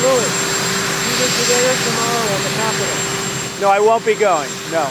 Louis, either today or tomorrow on the Capitol. No, I won't be going. No.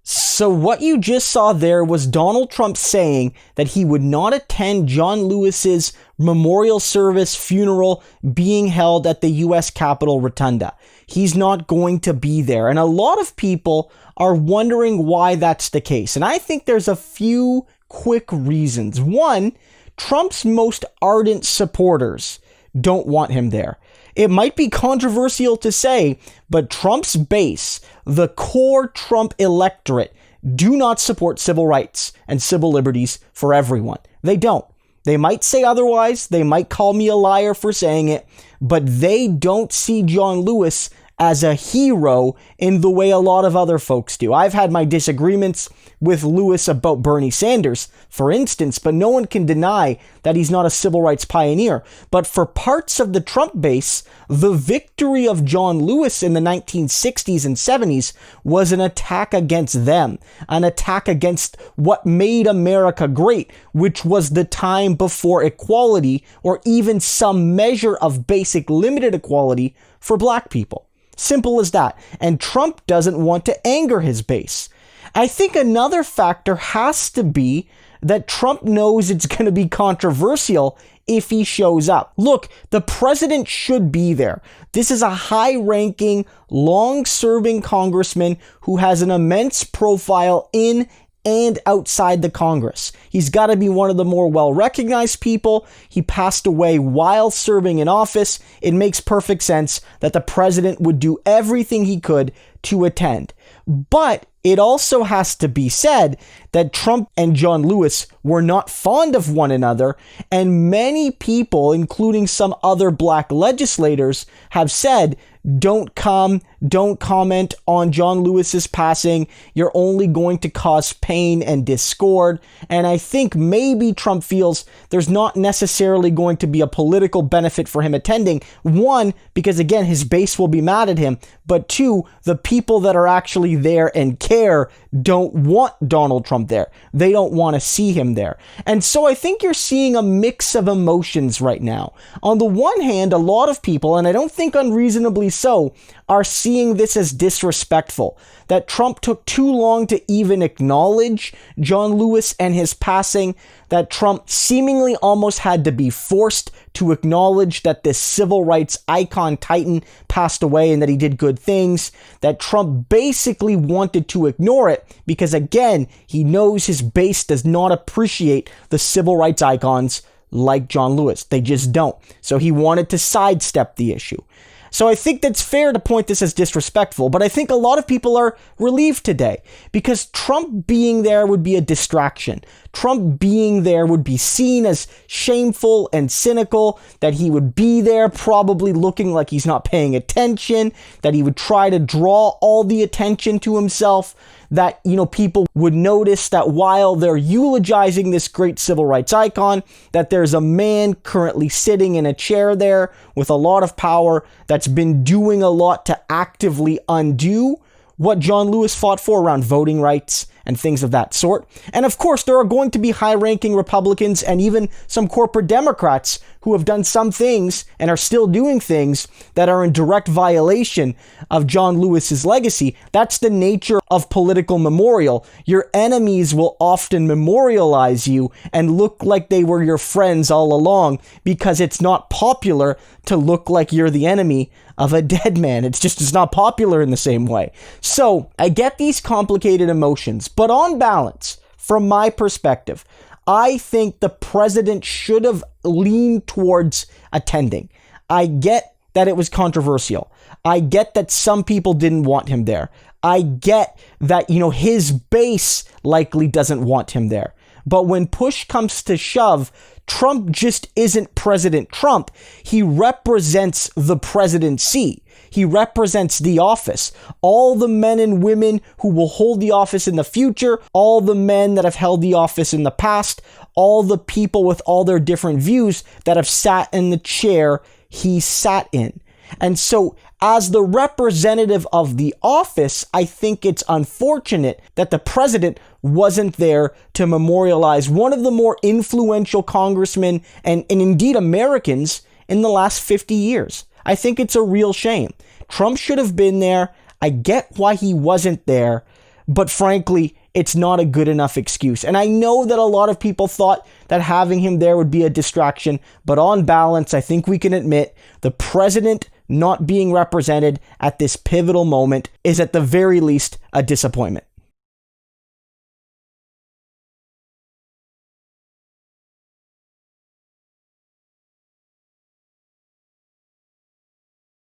So what you just saw there was Donald Trump saying that he would not attend John Lewis's memorial service funeral being held at the U.S. Capitol Rotunda. He's not going to be there. And a lot of people are wondering why that's the case. And I think there's a few quick reasons. One, Trump's most ardent supporters don't want him there. It might be controversial to say, but Trump's base, the core Trump electorate, do not support civil rights and civil liberties for everyone. They don't. They might say otherwise. They might call me a liar for saying it, but they don't see John Lewis as a hero in the way a lot of other folks do. I've had my disagreements with Lewis about Bernie Sanders, for instance, but no one can deny that he's not a civil rights pioneer. But for parts of the Trump base, the victory of John Lewis in the 1960s and 70s was an attack against them, an attack against what made America great, which was the time before equality or even some measure of basic limited equality for black people. Simple as that. And Trump doesn't want to anger his base. I think another factor has to be that Trump knows it's going to be controversial if he shows up. Look, the president should be there. This is a high-ranking, long-serving congressman who has an immense profile in and outside the Congress. He's got to be one of the more well-recognized people. He passed away while serving in office. It makes perfect sense that the president would do everything he could to attend. But it also has to be said that Trump and John Lewis were not fond of one another, and many people, including some other black legislators, have said, don't come, don't comment on John Lewis's passing. You're only going to cause pain and discord. And I think maybe Trump feels there's not necessarily going to be a political benefit for him attending. One, because again, his base will be mad at him. But two, the people that are actually there and care don't want Donald Trump there. They don't want to see him there. And so I think you're seeing a mix of emotions right now. On the one hand, a lot of people, and I don't think unreasonably so, are seeing this as disrespectful, that Trump took too long to even acknowledge John Lewis and his passing, that Trump seemingly almost had to be forced to acknowledge that this civil rights icon titan passed away and that he did good things, that Trump basically wanted to ignore it because, again, he knows his base does not appreciate the civil rights icons like John Lewis. They just don't. So he wanted to sidestep the issue. So I think that's fair to point this as disrespectful, but I think a lot of people are relieved today because Trump being there would be a distraction. Trump being there would be seen as shameful and cynical, that he would be there probably looking like he's not paying attention, that he would try to draw all the attention to himself, that, people would notice that while they're eulogizing this great civil rights icon, that there's a man currently sitting in a chair there with a lot of power that's been doing a lot to actively undo what John Lewis fought for around voting rights and things of that sort. And of course, there are going to be high-ranking Republicans and even some corporate Democrats who have done some things and are still doing things that are in direct violation of John Lewis's legacy. That's the nature of political memorial. Your enemies will often memorialize you and look like they were your friends all along because it's not popular to look like you're the enemy of a dead man. It's not popular in the same way. So I get these complicated emotions, but on balance, from my perspective, I think the president should have leaned towards attending. I get that it was controversial. I get that some people didn't want him there. I get that, his base likely doesn't want him there. But when push comes to shove, Trump just isn't President Trump. He represents the presidency. He represents the office. All the men and women who will hold the office in the future, all the men that have held the office in the past, all the people with all their different views that have sat in the chair he sat in. And so, as the representative of the office, I think it's unfortunate that the president wasn't there to memorialize one of the more influential congressmen and indeed Americans in the last 50 years. I think it's a real shame. Trump should have been there. I get why he wasn't there, but frankly, it's not a good enough excuse. And I know that a lot of people thought that having him there would be a distraction, but on balance, I think we can admit the president not being represented at this pivotal moment is at the very least a disappointment.